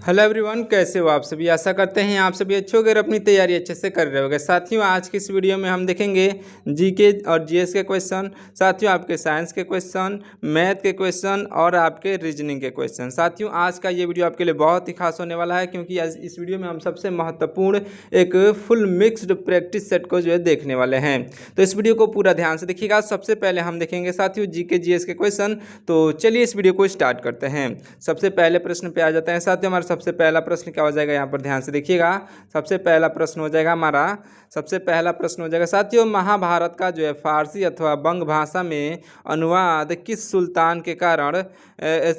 Hello everyone, कैसे हो आप सभी। आशा करते हैं आप सभी अच्छे होंगे और अपनी तैयारी अच्छे से कर रहे होंगे। साथियों, आज की इस वीडियो में हम देखेंगे जीके और जीएस के क्वेश्चन, साथियों आपके साइंस के क्वेश्चन, मैथ के क्वेश्चन और आपके रीजनिंग के क्वेश्चन। साथियों, आज का ये वीडियो आपके लिए बहुत ही खास होने वाला है, क्योंकि आज इस वीडियो में हम सबसे महत्वपूर्ण एक फुल मिक्सड प्रैक्टिस सेट को जो है देखने वाले हैं। तो इस वीडियो को पूरा ध्यान से देखिएगा। सबसे पहले हम देखेंगे साथियों जीके जीएस के क्वेश्चन। तो चलिए इस वीडियो को स्टार्ट करते हैं। सबसे पहले प्रश्न पे आ जाते हैं साथियों। हमारा सबसे पहला प्रश्न क्या हो जाएगा, यहाँ पर ध्यान से देखिएगा। सबसे पहला प्रश्न हो जाएगा हमारा, सबसे पहला प्रश्न हो जाएगा साथियों, महाभारत का जो है फारसी अथवा बंग भाषा में अनुवाद किस सुल्तान के कारण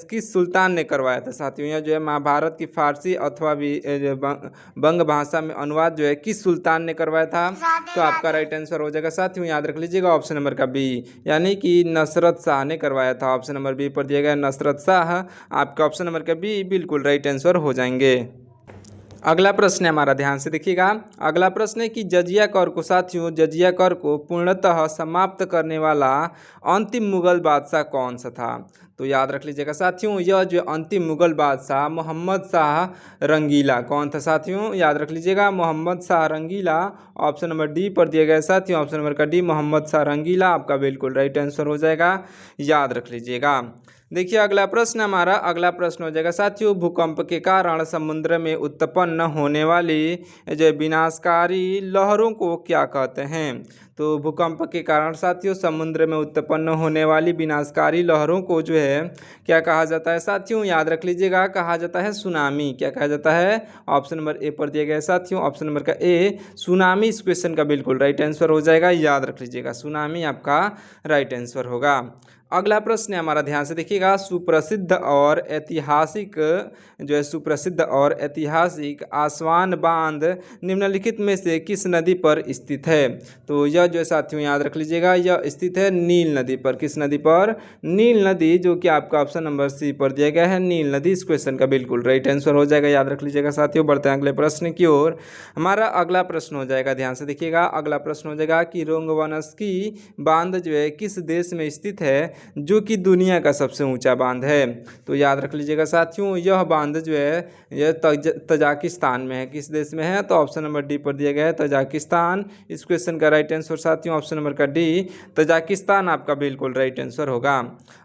किस सुल्तान ने करवाया था। साथियों, यह जो है महाभारत की फारसी अथवा भी बंग भाषा में अनुवाद जो है किस सुल्तान ने करवाया था। तो आपका राइट आंसर हो जाएगा साथियों, याद रख लीजिएगा, ऑप्शन नंबर का बी, यानी कि नसरत शाह ने करवाया था। ऑप्शन नंबर बी पर दिया गया नसरत शाह। आपका ऑप्शन नंबर का बी बिल्कुल राइट आंसर हो जाएंगे। अगला प्रश्न है हमारा, ध्यान से देखिएगा। अगला प्रश्न है कि जजिया कर को साथियों, जजिया कर को पूर्णतः समाप्त करने वाला अंतिम मुगल बादशाह कौन सा था। तो याद रख लीजिएगा साथियों, यह जो अंतिम मुगल बादशाह मोहम्मद शाह रंगीला कौन था। साथियों याद रख लीजिएगा, मोहम्मद शाह रंगीला। ऑप्शन नंबर डी पर दिया गया साथियों, ऑप्शन नंबर का डी मोहम्मद शाह रंगीला आपका बिल्कुल राइट आंसर हो जाएगा, याद रख लीजिएगा। देखिए अगला प्रश्न हमारा, अगला प्रश्न हो जाएगा साथियों, भूकंप के कारण समुद्र में उत्पन्न होने वाली जो विनाशकारी लहरों को क्या कहते हैं। तो भूकंप के कारण साथियों समुद्र में उत्पन्न होने वाली विनाशकारी लहरों को जो है क्या कहा जाता है। साथियों याद रख लीजिएगा, कहा जाता है सुनामी। क्या कहा जाता है, ऑप्शन नंबर ए पर दिया गया है साथियों, ऑप्शन नंबर का ए सुनामी इस क्वेश्चन का बिल्कुल राइट आंसर हो जाएगा, याद रख लीजिएगा, सुनामी आपका राइट आंसर होगा। अगला प्रश्न है हमारा, ध्यान से देखिएगा। सुप्रसिद्ध और ऐतिहासिक जो है सुप्रसिद्ध और ऐतिहासिक आसवान बांध निम्नलिखित में से किस नदी पर स्थित है। तो यह जो है साथियों याद रख लीजिएगा, यह स्थित है नील नदी पर। किस नदी पर, नील नदी, जो कि आपका ऑप्शन नंबर सी पर दिया गया है, नील नदी इस क्वेश्चन का बिल्कुल राइट आंसर हो जाएगा, याद रख लीजिएगा साथियों। बढ़ते हैं अगले प्रश्न की ओर। हमारा अगला प्रश्न हो जाएगा, ध्यान से देखिएगा, अगला प्रश्न हो जाएगा कि रोंगवनस्की बांध जो है किस देश में स्थित है, जो कि दुनिया का सबसे ऊंचा बांध है। तो याद रख लीजिएगा साथियों, यह बांध जो है यह तजाकिस्तान में है। किस देश में है, तो ऑप्शन नंबर डी पर दिया गया है तजाकिस्तान इस क्वेश्चन का राइट आंसर साथियों, ऑप्शन नंबर का डी तजाकिस्तान आपका बिल्कुल राइट आंसर होगा।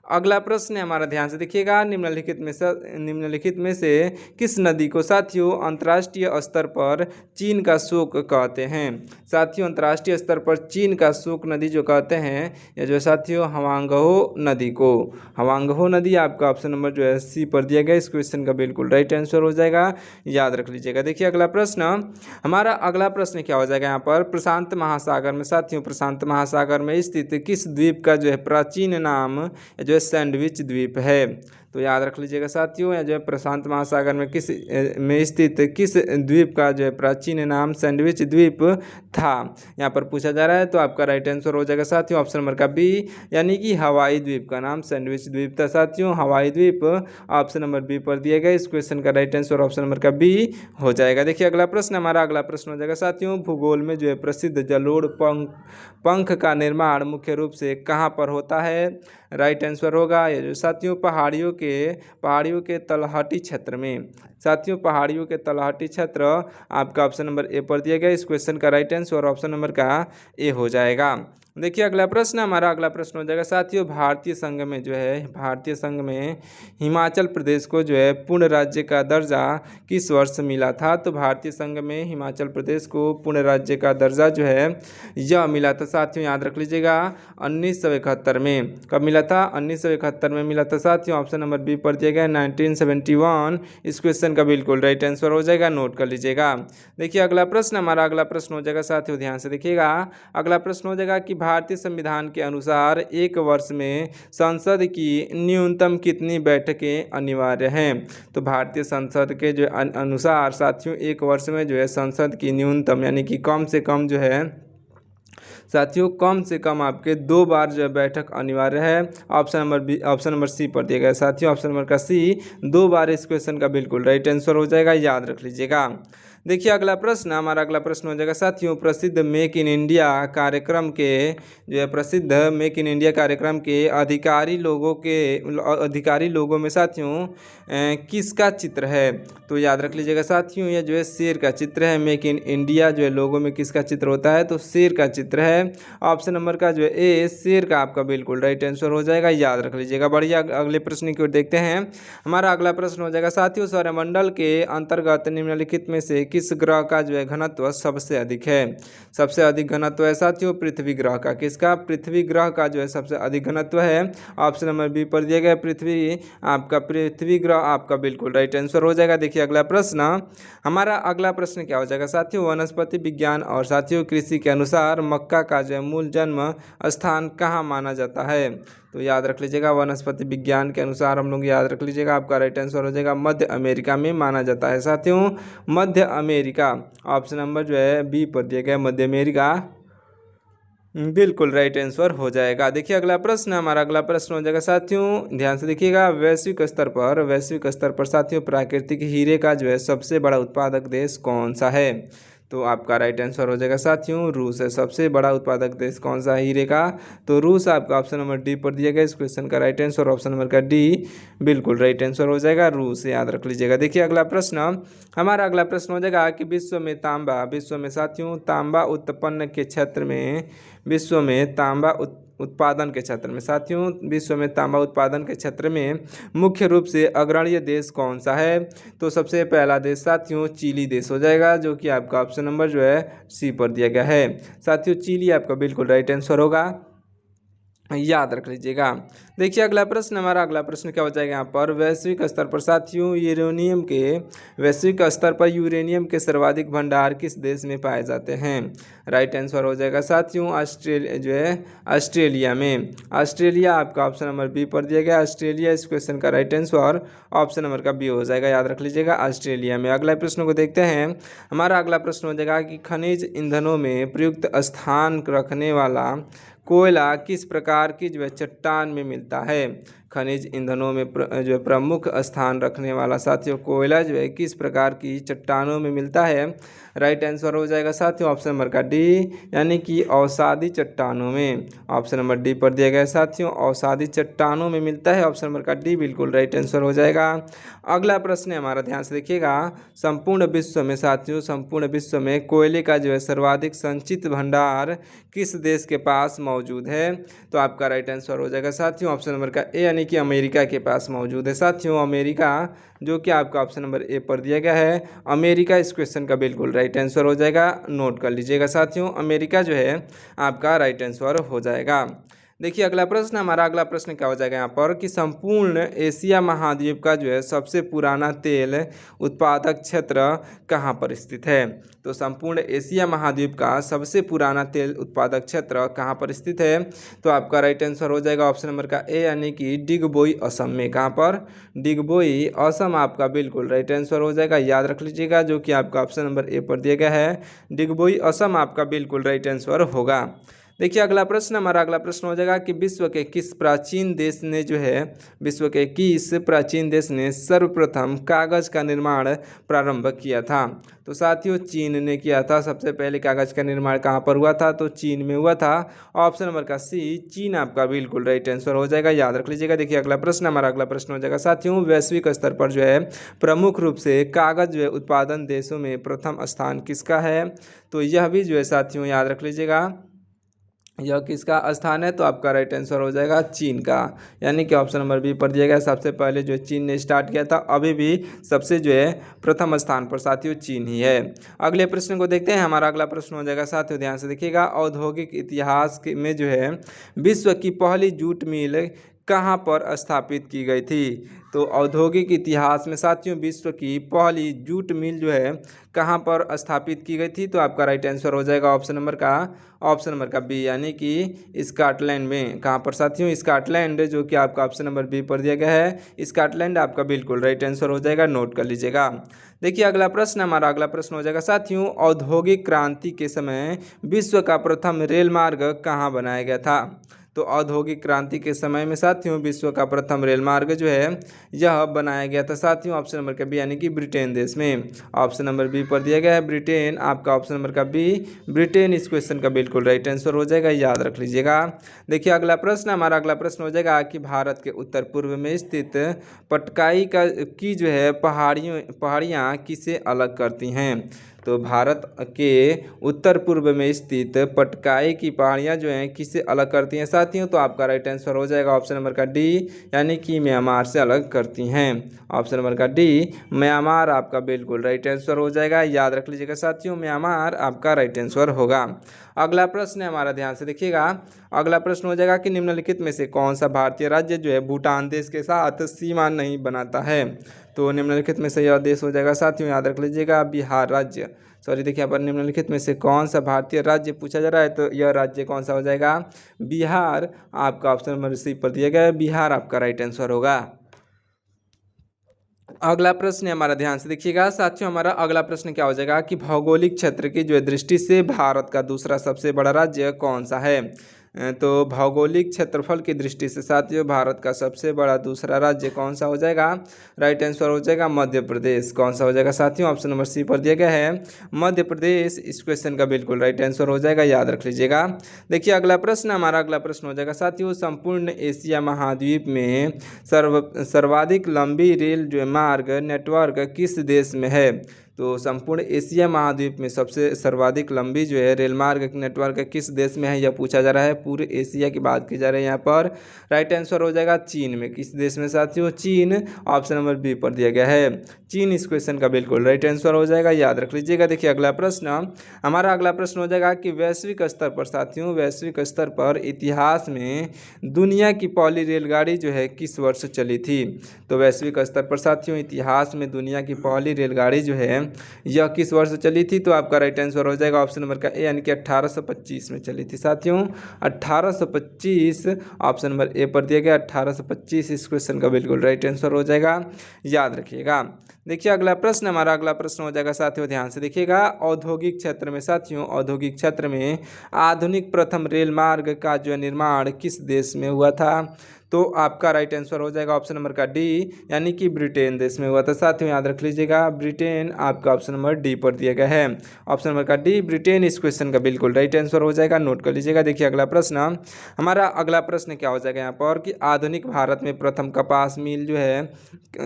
अगला प्रश्न है हमारा, ध्यान से देखिएगा। निम्नलिखित में से किस नदी को साथियों अंतर्राष्ट्रीय स्तर पर चीन का शोक कहते हैं। साथियों अंतर्राष्ट्रीय स्तर पर चीन का शोक नदी जो कहते हैं, यह जो साथियों हवांगहो नदी को, हवांगहो नदी आपका ऑप्शन नंबर जो है सी पर दिया गया, इस क्वेश्चन का बिल्कुल राइट आंसर हो जाएगा, याद रख लीजिएगा। देखिए अगला प्रश्न हमारा, अगला प्रश्न क्या हो जाएगा यहाँ पर, प्रशांत महासागर में साथियों, प्रशांत महासागर में स्थित किस द्वीप का जो है प्राचीन नाम जो सैंडविच द्वीप है। तो याद रख लीजिएगा साथियों, यह जो है प्रशांत महासागर में में स्थित किस द्वीप का जो है प्राचीन नाम सैंडविच द्वीप था, यहाँ पर पूछा जा रहा है। तो आपका राइट आंसर हो जाएगा साथियों, ऑप्शन नंबर का बी, यानी कि हवाई द्वीप का नाम सैंडविच द्वीप था। साथियों हवाई द्वीप ऑप्शन नंबर बी पर दिया गया, इस क्वेश्चन का राइट आंसर ऑप्शन नंबर का बी हो जाएगा। देखिए अगला प्रश्न हमारा, अगला प्रश्न हो जाएगा साथियों, भूगोल में जो है प्रसिद्ध जलोढ़ पंख का निर्माण मुख्य रूप से कहाँ पर होता है। राइट आंसर होगा ये जो साथियों पहाड़ियों के तलहटी क्षेत्र में। साथियों पहाड़ियों के तलहटी क्षेत्र आपका ऑप्शन नंबर ए पर दिया गया, इस क्वेश्चन का राइट आंसर ऑप्शन नंबर का ए हो जाएगा। देखिए अगला प्रश्न हमारा, अगला प्रश्न हो जाएगा साथियों, भारतीय संघ में हिमाचल प्रदेश को जो है पूर्ण राज्य का दर्जा किस वर्ष मिला था। तो भारतीय संघ में हिमाचल प्रदेश को पूर्ण राज्य का दर्जा जो है यह मिला था साथियों, याद रख लीजिएगा 1971 में। कब मिला था, 1971 में मिला था साथियों, ऑप्शन नंबर बी पर दिया गया 1971, इस क्वेश्चन का बिल्कुल राइट आंसर हो जाएगा, नोट कर लीजिएगा। देखिए अगला प्रश्न हमारा, अगला प्रश्न हो जाएगा साथियों, ध्यान से देखिएगा। अगला प्रश्न हो जाएगा कि भारतीय संविधान के अनुसार एक वर्ष में संसद की न्यूनतम कितनी बैठकें अनिवार्य हैं। तो भारतीय संसद के जो अनुसार साथियों एक वर्ष में जो है संसद की न्यूनतम यानी कि कम से कम जो है साथियों कम से कम आपके 2 बार जो है बैठक अनिवार्य है। ऑप्शन नंबर सी पर दिया गया साथियों, ऑप्शन नंबर का सी 2 बार इस क्वेश्चन का बिल्कुल राइट आंसर हो जाएगा, याद रख लीजिएगा। देखिए अगला प्रश्न, हमारा अगला प्रश्न हो जाएगा साथियों, प्रसिद्ध मेक इन इंडिया कार्यक्रम के जो है प्रसिद्ध मेक इन इंडिया कार्यक्रम के अधिकारी लोगों में साथियों किसका चित्र है? तो याद रख लीजिएगा साथियों, यह जो है शेर का चित्र है। मेक इन इंडिया जो है लोगों में किसका चित्र होता है? तो शेर का चित्र है। ऑप्शन नंबर का जो है ए शेर का आपका बिल्कुल राइट आंसर हो जाएगा, याद रख लीजिएगा। बढ़िया, अगले प्रश्न की ओर देखते हैं। हमारा अगला प्रश्न हो जाएगा साथियों, सौरमंडल के अंतर्गत निम्नलिखित में से किस ग्रह का जो है घनत्व सबसे अधिक है? सबसे अधिक घनत्व है साथियों पृथ्वी ग्रह का। किसका? पृथ्वी ग्रह का जो है सबसे अधिक घनत्व है। ऑप्शन नंबर बी पर दिया गया पृथ्वी ग्रह आपका बिल्कुल राइट आंसर हो जाएगा। देखिए अगला प्रश्न, हमारा अगला प्रश्न क्या हो जाएगा साथियों, वनस्पति विज्ञान और साथियों कृषि के अनुसार मक्का का जो है मूल जन्म स्थान कहाँ माना जाता है? तो याद रख लीजिएगा, वनस्पति विज्ञान के अनुसार हम लोग याद रख लीजिएगा, आपका राइट आंसर हो जाएगा मध्य अमेरिका में माना जाता है साथियों, मध्य अमेरिका। ऑप्शन नंबर जो है बी पर दिया गया मध्य अमेरिका बिल्कुल राइट आंसर हो जाएगा। देखिए अगला प्रश्न, हमारा अगला प्रश्न हो जाएगा साथियों, ध्यान से देखिएगा, वैश्विक स्तर पर साथियों प्राकृतिक हीरे का जो है सबसे बड़ा उत्पादक देश कौन सा है? तो आपका राइट आंसर हो जाएगा साथियों रूस है। सबसे बड़ा उत्पादक देश कौन सा है हीरे का? तो रूस आपका ऑप्शन नंबर डी पर दिया गया इस क्वेश्चन का राइट आंसर, ऑप्शन नंबर का डी बिल्कुल राइट आंसर हो जाएगा, रूस, याद रख लीजिएगा। देखिए अगला प्रश्न, हमारा अगला प्रश्न हो जाएगा कि विश्व में साथियों तांबा उत्पन्न के क्षेत्र में उत्पादन के क्षेत्र में साथियों विश्व में तांबा उत्पादन के क्षेत्र में मुख्य रूप से अग्रणीय देश कौन सा है? तो सबसे पहला देश साथियों चिली देश हो जाएगा, जो कि आपका ऑप्शन नंबर जो है सी पर दिया गया है साथियों, चिली आपका बिल्कुल राइट आंसर होगा, याद रख लीजिएगा। देखिए अगला प्रश्न, हमारा अगला प्रश्न क्या हो जाएगा यहाँ पर, वैश्विक स्तर पर यूरेनियम के सर्वाधिक भंडार किस देश में पाए जाते हैं? राइट आंसर हो जाएगा साथियों ऑस्ट्रेलिया में। ऑस्ट्रेलिया आपका ऑप्शन नंबर बी पर दिया गया, ऑस्ट्रेलिया इस क्वेश्चन का राइट आंसर ऑप्शन नंबर का बी हो जाएगा, याद रख लीजिएगा ऑस्ट्रेलिया में। अगला प्रश्न को देखते हैं। हमारा अगला प्रश्न हो जाएगा कि खनिज ईंधनों में प्रयुक्त स्थान रखने वाला कोयला किस प्रकार की जो है चट्टान में मिलता है? खनिज ईंधनों में जो है प्रमुख स्थान रखने वाला साथियों कोयला जो है किस प्रकार की चट्टानों में मिलता है? राइट आंसर हो जाएगा साथियों ऑप्शन नंबर का डी, यानी कि अवसादी चट्टानों में। ऑप्शन नंबर डी पर दिया गया साथियों अवसादी चट्टानों में मिलता है, ऑप्शन नंबर का डी बिल्कुल राइट आंसर हो जाएगा। अगला प्रश्न है हमारा, ध्यान से देखिएगा, संपूर्ण विश्व में कोयले का जो है सर्वाधिक संचित भंडार किस देश के पास मौजूद है? तो आपका राइट आंसर हो जाएगा साथियों ऑप्शन नंबर का ए, यानी कि अमेरिका के पास मौजूद है साथियों, अमेरिका, जो कि आपका ऑप्शन नंबर ए पर दिया गया है अमेरिका इस क्वेश्चन का बिल्कुल राइट आंसर हो जाएगा, नोट कर लीजिएगा साथियों, अमेरिका जो है आपका राइट आंसर हो जाएगा। देखिए अगला प्रश्न, हमारा अगला प्रश्न क्या हो जाएगा यहाँ पर कि संपूर्ण एशिया महाद्वीप का जो है सबसे पुराना तेल उत्पादक क्षेत्र कहाँ पर स्थित है? तो संपूर्ण एशिया महाद्वीप का सबसे पुराना तेल उत्पादक क्षेत्र कहाँ पर स्थित है? तो आपका राइट आंसर हो जाएगा ऑप्शन नंबर का ए, यानी कि डिगबोई असम में। कहाँ पर? डिगबोई असम आपका बिल्कुल राइट आंसर हो जाएगा, याद रख लीजिएगा, जो कि आपका ऑप्शन नंबर ए पर दिया गया है डिगबोई असम आपका बिल्कुल राइट आंसर होगा। देखिए अगला प्रश्न, हमारा अगला प्रश्न हो जाएगा कि विश्व के किस प्राचीन देश ने सर्वप्रथम कागज़ का निर्माण प्रारंभ किया था? तो साथियों चीन ने किया था। सबसे पहले कागज़ का निर्माण कहाँ पर हुआ था? तो चीन में हुआ था, ऑप्शन नंबर का सी चीन आपका बिल्कुल राइट आंसर हो जाएगा, याद रख लीजिएगा। देखिए अगला प्रश्न, हमारा अगला प्रश्न हो जाएगा साथियों, वैश्विक स्तर पर जो है प्रमुख रूप से कागज़ जो है उत्पादन देशों में प्रथम स्थान किसका है? तो यह भी जो है साथियों याद रख लीजिएगा, यह किसका स्थान है? तो आपका राइट आंसर हो जाएगा चीन का, यानी कि ऑप्शन नंबर बी पर दिया गया, सबसे पहले जो है चीन ने स्टार्ट किया था, अभी भी सबसे जो है प्रथम स्थान पर साथियों चीन ही है। अगले प्रश्न को देखते हैं। हमारा अगला प्रश्न हो जाएगा साथियों, ध्यान से देखिएगा, औद्योगिक इतिहास में जो है विश्व की पहली जूट मिल कहाँ पर स्थापित की गई थी? तो औद्योगिक इतिहास में साथियों विश्व की पहली जूट मिल जो है कहाँ पर स्थापित की गई थी? तो आपका राइट आंसर हो जाएगा ऑप्शन नंबर का बी, यानी कि स्कॉटलैंड में। कहाँ पर साथियों? स्कॉटलैंड, जो कि आपका ऑप्शन नंबर बी पर दिया गया है स्कॉटलैंड आपका बिल्कुल राइट आंसर हो जाएगा, नोट कर लीजिएगा। देखिए अगला प्रश्न, हमारा अगला प्रश्न हो जाएगा साथियों, औद्योगिक क्रांति के समय विश्व का प्रथम रेल मार्ग कहाँ बनाया गया था? तो औद्योगिक क्रांति के समय में साथियों विश्व का प्रथम रेल मार्ग जो है यह बनाया गया था साथियों ऑप्शन नंबर का बी यानी कि ब्रिटेन देश में। ऑप्शन नंबर बी पर दिया गया है ब्रिटेन, आपका ऑप्शन नंबर का बी ब्रिटेन इस क्वेश्चन का बिल्कुल राइट आंसर हो जाएगा, याद रख लीजिएगा। देखिए अगला प्रश्न, हमारा अगला प्रश्न हो जाएगा कि भारत के उत्तर पूर्व में स्थित पटकाई की जो है पहाड़ियाँ किसे अलग करती हैं। तो भारत के उत्तर पूर्व में स्थित पटकाई की पहाड़ियाँ जो हैं किसे अलग करती हैं साथियों, तो आपका राइट आंसर हो जाएगा ऑप्शन नंबर का डी यानी कि म्यांमार से अलग करती हैं। ऑप्शन नंबर का डी म्यांमार आपका बिल्कुल राइट आंसर हो जाएगा, याद रख लीजिएगा साथियों, म्यांमार आपका राइट आंसर होगा। अगला प्रश्न है हमारा, ध्यान से देखिएगा। अगला प्रश्न हो जाएगा कि निम्नलिखित में से कौन सा भारतीय राज्य जो है भूटान देश के साथ सीमा नहीं बनाता है। तो निम्नलिखित में से यह देश हो जाएगा साथियों, याद रख लीजिएगा, बिहार राज्य। सॉरी, देखिए यहाँ पर निम्नलिखित में से कौन सा भारतीय राज्य पूछा जा रहा है, तो यह राज्य कौन सा हो जाएगा, बिहार। आपका ऑप्शन नंबर सी पर दिया गया है, बिहार आपका राइट आंसर होगा। अगला प्रश्न है हमारा, ध्यान से देखिएगा साथियों। हमारा अगला प्रश्न क्या हो जाएगा कि भौगोलिक क्षेत्र की जो है दृष्टि से भारत का दूसरा सबसे बड़ा राज्य कौन सा है। तो भौगोलिक क्षेत्रफल की दृष्टि से साथियों भारत का सबसे बड़ा दूसरा राज्य कौन सा हो जाएगा, राइट आंसर हो जाएगा मध्य प्रदेश। कौन सा हो जाएगा साथियों, ऑप्शन नंबर सी पर दिया गया है मध्य प्रदेश, इस क्वेश्चन का बिल्कुल राइट आंसर हो जाएगा, याद रख लीजिएगा। देखिए अगला प्रश्न, हमारा अगला प्रश्न हो जाएगा साथियों, संपूर्ण एशिया महाद्वीप में सर्वाधिक लंबी रेल जो मार्ग नेटवर्क किस देश में है। तो संपूर्ण एशिया महाद्वीप में सबसे सर्वाधिक लंबी जो है रेल मार्ग नेटवर्क किस देश में है, यह पूछा जा रहा है। पूरे एशिया की बात की जा रही है यहाँ पर, राइट आंसर हो जाएगा चीन में। किस देश में साथियों, चीन। ऑप्शन नंबर बी पर दिया गया है चीन, इस क्वेश्चन का बिल्कुल राइट आंसर हो जाएगा, याद रख लीजिएगा। देखिए अगला प्रश्न, हमारा अगला प्रश्न हो जाएगा कि वैश्विक स्तर पर साथियों, वैश्विक स्तर पर इतिहास में दुनिया की पहली रेलगाड़ी जो है किस वर्ष चली थी। तो वैश्विक स्तर पर साथियों इतिहास में दुनिया की पहली रेलगाड़ी जो है यह किस वर्ष चली थी, तो आपका राइट आंसर हो जाएगा ऑप्शन नंबर का ए यानी कि 1825 में चली थी साथियों, 1825। ऑप्शन नंबर ए पर दिया गया 1825, इस क्वेश्चन का बिल्कुल राइट आंसर हो जाएगा, याद रखिएगा। देखिए अगला प्रश्न, हमारा अगला प्रश्न हो जाएगा साथियों, ध्यान से देखिएगा। औद्योगिक क्षेत्र में साथियों, औद्योगिक क्षेत्र में आधुनिक प्रथम रेल मार्ग का जो निर्माण किस देश में हुआ था। तो आपका राइट आंसर हो जाएगा ऑप्शन नंबर का डी यानी कि ब्रिटेन देश में हुआ था साथियों, याद रख लीजिएगा, ब्रिटेन आपका ऑप्शन नंबर डी पर दिया गया है। ऑप्शन नंबर का डी ब्रिटेन, इस क्वेश्चन का बिल्कुल राइट आंसर हो जाएगा, नोट कर लीजिएगा। देखिए अगला प्रश्न, हमारा अगला प्रश्न क्या हो जाएगा यहाँ पर कि आधुनिक भारत में प्रथम कपास मिल जो है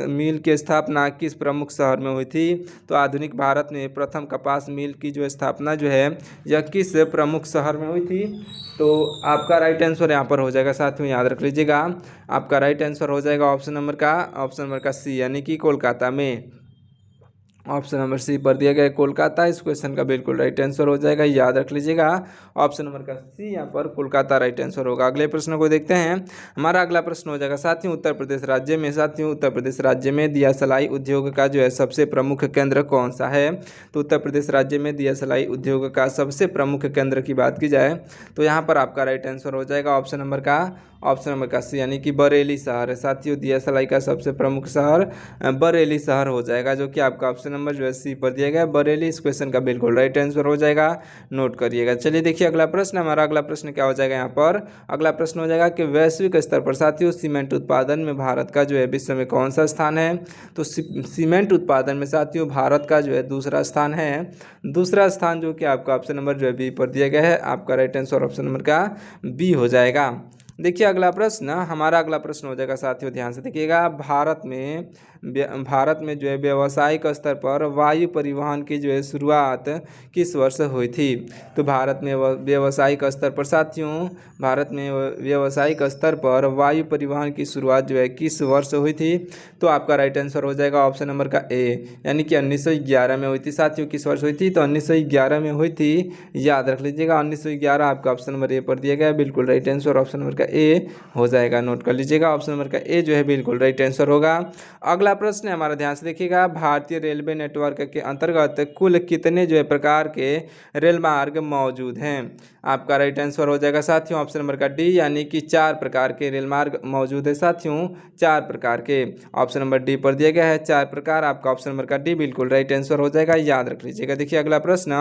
मिल की स्थापना किस प्रमुख शहर में हुई थी। तो आधुनिक भारत में प्रथम कपास मिल की जो स्थापना जो है यह किस प्रमुख शहर में हुई थी। तो आपका राइट आंसर यहाँ पर हो जाएगा साथियों, याद रख लीजिएगा, आपका राइट आंसर हो जाएगा ऑप्शन नंबर का सी यानी कि कोलकाता में। ऑप्शन नंबर सी पर दिया गया है कोलकाता, इस क्वेश्चन का बिल्कुल राइट आंसर हो जाएगा, याद रख लीजिएगा, ऑप्शन नंबर का सी यहाँ पर कोलकाता राइट आंसर होगा। अगले प्रश्न को देखते हैं। हमारा अगला प्रश्न हो जाएगा साथियों, उत्तर प्रदेश राज्य में साथियों, उत्तर प्रदेश राज्य में दिया सलाई उद्योग का जो है सबसे प्रमुख केंद्र कौन सा है। तो उत्तर प्रदेश राज्य में दिया सलाई उद्योग का सबसे प्रमुख केंद्र की बात की जाए तो यहाँ पर आपका राइट आंसर हो जाएगा ऑप्शन नंबर का सी यानी कि बरेली शहर है साथियों। दिया सलाई का सबसे प्रमुख शहर बरेली शहर हो जाएगा, जो कि आपका ऑप्शन नंबर जो है सी पर दिया गया बरेली, इस क्वेश्चन का बिल्कुल राइट आंसर हो जाएगा, नोट करिएगा। चलिए देखिए अगला प्रश्न, हमारा अगला प्रश्न क्या हो जाएगा यहाँ पर, अगला प्रश्न हो जाएगा कि वैश्विक स्तर पर साथियों सीमेंट उत्पादन में भारत का जो है विश्व में कौन सा स्थान है। तो सीमेंट उत्पादन में साथियों भारत का जो है दूसरा स्थान है, दूसरा स्थान जो कि आपका ऑप्शन नंबर जो है बी पर दिया गया है, आपका राइट आंसर ऑप्शन नंबर का बी हो जाएगा। देखिए अगला प्रश्न, हमारा अगला प्रश्न हो जाएगा साथियों, ध्यान से देखिएगा। भारत में जो है व्यावसायिक स्तर पर वायु परिवहन की जो है शुरुआत किस वर्ष हुई थी। तो भारत में व्यावसायिक स्तर पर साथियों, भारत में व्यावसायिक स्तर पर वायु परिवहन की शुरुआत जो है किस वर्ष हुई थी। तो आपका राइट आंसर हो जाएगा ऑप्शन नंबर का ए यानी कि 1911 में हुई थी साथियों। किस वर्ष हुई थी, तो 1911 में हुई थी, याद रख लीजिएगा 1911 आपका ऑप्शन नंबर ए पर दिया गया है, बिल्कुल राइट आंसर ऑप्शन नंबर का ए हो जाएगा, नोट कर लीजिएगा, ऑप्शन नंबर का ए जो है बिल्कुल राइट आंसर होगा। अगला अगला प्रश्न है हमारा, ध्यान से देखिएगा, भारतीय रेलवे नेटवर्क के अंतर्गत कुल कितने जो है प्रकार के रेल मार्ग मौजूद हैं? आपका राइट आंसर हो जाएगा साथियों ऑप्शन नंबर का डी, यानी कि 4 प्रकार के रेल मार्ग मौजूद है साथियों, 4 प्रकार के। ऑप्शन नंबर डी पर दिया गया है 4 प्रकार, आपका ऑप्शन नंबर का डी बिल्कुल राइट आंसर हो जाएगा, याद रख लीजिएगा। देखिए अगला प्रश्न,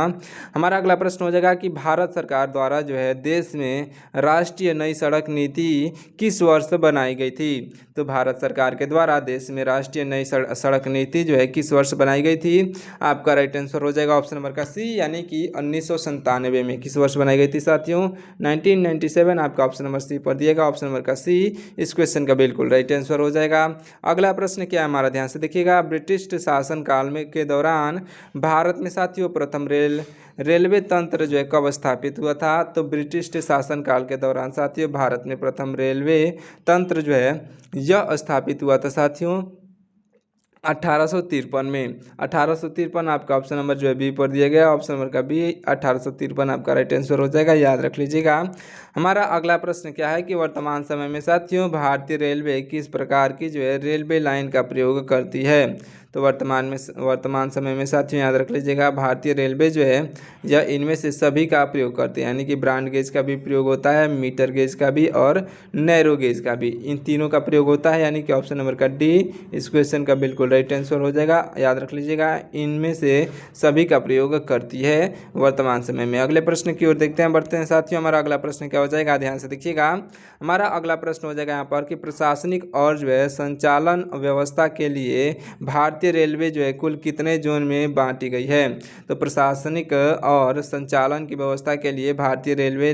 हमारा अगला प्रश्न हो जाएगा कि भारत सरकार द्वारा जो है देश में राष्ट्रीय नई सड़क नीति किस वर्ष बनाई गई थी? तो भारत सरकार के द्वारा देश में राष्ट्रीय नई सड़क नीति जो है किस वर्ष बनाई गई थी? आपका राइट आंसर हो जाएगा ऑप्शन नंबर का सी, यानी कि 1997 में। किस वर्ष बनाई गई थी साथियों? 1997, आपका ऑप्शन नंबर सी पर दिएगा, ऑप्शन नंबर का सी इस क्वेश्चन का बिल्कुल राइट आंसर हो जाएगा। अगला प्रश्न क्या है हमारा, ध्यान से देखिएगा, ब्रिटिश शासन काल में के दौरान भारत में साथियों प्रथम रेलवे तंत्र जो है कब स्थापित हुआ था? तो ब्रिटिश शासन काल के दौरान साथियों भारत में प्रथम रेलवे तंत्र जो है यह स्थापित हुआ था साथियों 1853 में। 1853, आपका ऑप्शन नंबर जो है बी पर दिया गया, ऑप्शन नंबर का बी 1853 आपका राइट आंसर हो जाएगा, याद रख लीजिएगा। हमारा अगला प्रश्न क्या है कि वर्तमान समय में साथियों भारतीय रेलवे किस प्रकार की जो है रेलवे लाइन का प्रयोग करती है? तो वर्तमान समय में साथियों याद रख लीजिएगा, भारतीय रेलवे जो है यह इनमें से सभी का प्रयोग करते हैं, यानी कि ब्रॉड गेज का भी प्रयोग होता है, मीटर गेज का भी और नैरो गेज का भी, इन तीनों का प्रयोग होता है, यानी कि ऑप्शन नंबर का डी इस क्वेश्चन का बिल्कुल राइट आंसर हो जाएगा, याद रख लीजिएगा, इनमें से सभी का प्रयोग करती है वर्तमान समय में। अगले प्रश्न की ओर देखते हैं, बढ़ते हैं साथियों। हमारा अगला प्रश्न क्या हो जाएगा, ध्यान से देखिएगा, हमारा अगला प्रश्न हो जाएगा यहाँ पर कि प्रशासनिक और जो है संचालन व्यवस्था के लिए भारतीय रेलवे जो है कुल कितने जोन में बांटी गई है? तो प्रशासनिक और संचालन की व्यवस्था के लिए भारतीय रेलवे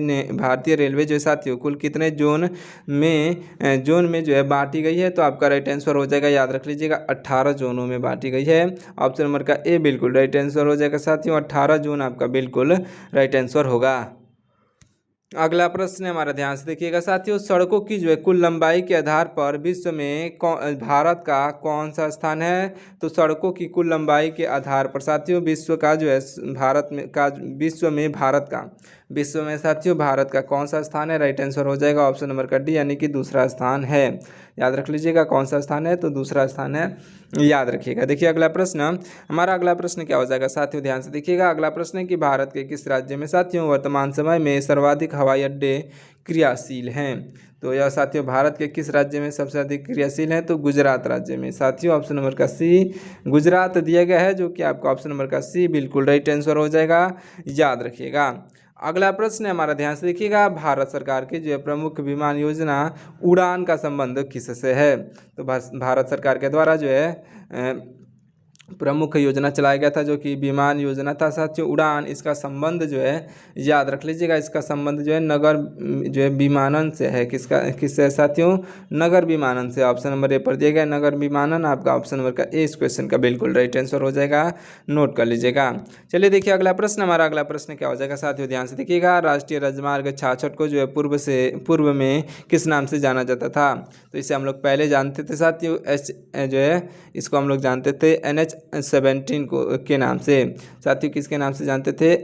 जो है साथियों कुल कितने जोन में जो है बांटी गई है? तो आपका राइट आंसर हो जाएगा, याद रख लीजिएगा, 18 जोनों में बांटी गई है। ऑप्शन नंबर का ए बिल्कुल राइट आंसर हो जाएगा साथियों, 18 जोन आपका बिल्कुल राइट आंसर होगा। अगला प्रश्न है हमारा, ध्यान से देखिएगा साथियों, सड़कों की जो है कुल लंबाई के आधार पर विश्व में भारत का कौन सा स्थान है? तो सड़कों की कुल लंबाई के आधार पर साथियों विश्व में साथियों भारत का कौन सा स्थान है? राइट आंसर हो जाएगा ऑप्शन नंबर का डी, यानी कि दूसरा स्थान है, याद रख लीजिएगा कौन सा स्थान है? तो दूसरा स्थान है, याद रखिएगा। देखिए अगला प्रश्न, हमारा अगला प्रश्न क्या हो जाएगा साथियों, ध्यान से देखिएगा, अगला प्रश्न है कि भारत के किस राज्य में साथियों वर्तमान समय में सर्वाधिक हवाई अड्डे क्रियाशील हैं? तो यह साथियों भारत के किस राज्य में सबसे अधिक क्रियाशील हैं? तो गुजरात राज्य में साथियों, ऑप्शन नंबर का सी गुजरात दिया गया है, जो कि आपका ऑप्शन नंबर का सी बिल्कुल राइट आंसर हो जाएगा, याद रखिएगा। अगला प्रश्न है हमारा, ध्यान से देखिएगा, भारत सरकार की जो है प्रमुख विमान योजना उड़ान का संबंध किससे है? तो भारत सरकार के द्वारा जो है प्रमुख योजना चलाया गया था, जो कि विमान योजना था साथियों उड़ान, इसका संबंध जो है याद रख लीजिएगा, इसका संबंध जो है नगर जो है विमानन से है। किससे साथियों? नगर विमानन से। ऑप्शन नंबर ए पर दिया गया नगर विमानन, आपका ऑप्शन नंबर का ए इस क्वेश्चन का बिल्कुल राइट आंसर हो जाएगा, नोट कर लीजिएगा। चलिए देखिए अगला प्रश्न, हमारा अगला प्रश्न क्या हो जाएगा साथियों, ध्यान से देखिएगा, राष्ट्रीय राजमार्ग 66 को जो है पूर्व में किस नाम से जाना जाता था? तो इसे हम लोग पहले जानते थे साथियों जो है इसको हम लोग जानते थे NH-17 के नाम से। साथियों किसके नाम से जानते थे?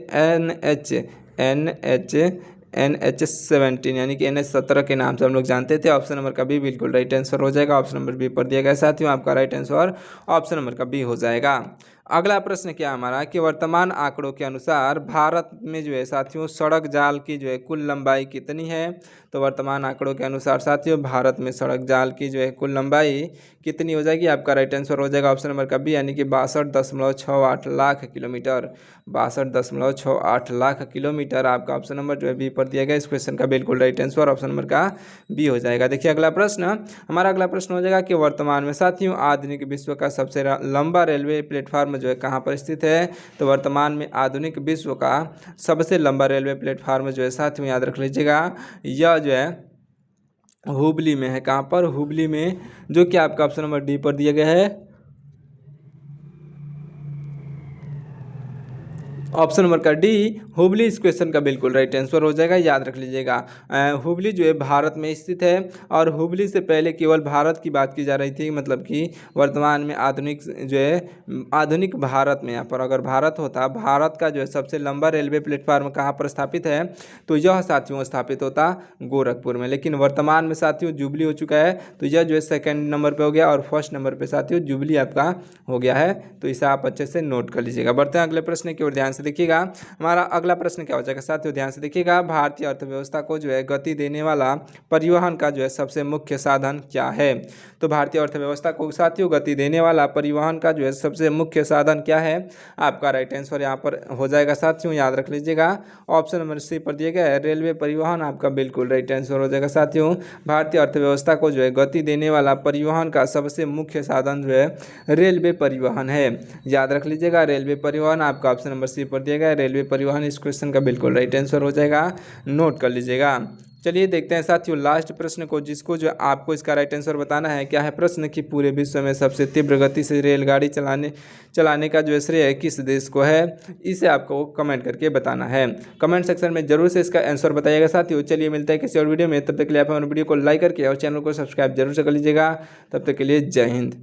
NH-17 यानी कि NH-17 के नाम से हम लोग जानते थे। ऑप्शन नंबर का बी बिल्कुल राइट आंसर हो जाएगा, ऑप्शन नंबर बी पर दिया गया साथियों, आपका राइट आंसर ऑप्शन नंबर का बी हो जाएगा। अगला प्रश्न क्या हमारा कि वर्तमान आंकड़ों के अनुसार भारत में जो है साथियों सड़क जाल की जो है कुल लंबाई कितनी है? तो वर्तमान आंकड़ों के अनुसार साथियों भारत में सड़क जाल की जो है कुल लंबाई कितनी हो जाएगी? आपका राइट आंसर हो जाएगा ऑप्शन नंबर का बी, यानी कि 62.68 लाख किलोमीटर। 62.68 लाख किलोमीटर, आपका ऑप्शन नंबर जो है बी पर दिया गया, इस क्वेश्चन का बिल्कुल राइट आंसर ऑप्शन नंबर का बी हो जाएगा। देखिए अगला प्रश्न, हमारा अगला प्रश्न हो जाएगा कि वर्तमान में साथियों आधुनिक विश्व का सबसे लंबा रेलवे प्लेटफार्म जो है कहाँ पर स्थित है? तो वर्तमान में आधुनिक विश्व का सबसे लंबा रेलवे प्लेटफार्म जो है साथियों याद रख लीजिएगा, यह जो है हुबली में है। कहाँ पर? हुबली में, जो कि आपका ऑप्शन नंबर डी पर दिया गया है, ऑप्शन नंबर का डी हुबली इस क्वेश्चन का बिल्कुल राइट आंसर हो जाएगा, याद रख लीजिएगा। हुबली जो है भारत में स्थित है और हुबली से पहले केवल भारत की बात की जा रही थी, मतलब कि वर्तमान में आधुनिक जो है आधुनिक भारत में यहाँ पर अगर भारत होता, भारत का जो है सबसे लंबा रेलवे प्लेटफार्म कहाँ पर स्थापित है, तो यह साथियों स्थापित होता गोरखपुर में। लेकिन वर्तमान में साथियों जुबली हो चुका है, तो यह जो है सेकेंड नंबर पर हो गया और फर्स्ट नंबर पर साथियों जुबली आपका हो गया है। तो इसे आप अच्छे से नोट कर लीजिएगा। बढ़ते हैं अगले प्रश्न की ओर, ध्यान से देखिएगा। हमारा अगला प्रश्न क्या हो जाएगा साथियों, ध्यान से देखिएगा। भारतीय अर्थव्यवस्था को जो है गति देने वाला परिवहन का जो है सबसे मुख्य साधन क्या है? तो भारतीय अर्थव्यवस्था को साथियों गति देने वाला परिवहन का जो है सबसे मुख्य साधन क्या है? आपका राइट आंसर यहाँ पर हो जाएगा साथियों, याद रख लीजिएगा। ऑप्शन नंबर सी पर दिया गया है रेलवे परिवहन, आपका बिल्कुल राइट आंसर हो जाएगा साथियों। भारतीय अर्थव्यवस्था को जो है गति देने वाला परिवहन का सबसे मुख्य साधन जो है रेलवे परिवहन है, याद रख लीजिएगा। रेलवे परिवहन आपका ऑप्शन नंबर सी पर दिया गया है रेलवे परिवहन इस क्वेश्चन का बिल्कुल राइट आंसर हो जाएगा, नोट कर लीजिएगा। चलिए देखते हैं साथियों लास्ट प्रश्न को, जिसको जो आपको इसका राइट आंसर बताना है। क्या है प्रश्न कि पूरे विश्व में सबसे तीव्र गति से रेलगाड़ी चलाने का जो श्रेय किस देश को है? इसे आपको कमेंट करके बताना है। कमेंट सेक्शन में जरूर से इसका आंसर बताइएगा साथियों। चलिए मिलते हैं किसी और वीडियो में, तब तक के लिए आप हमारे वीडियो को लाइक करके और चैनल को सब्सक्राइब जरूर से कर लीजिएगा। तब तक के लिए जय हिंद।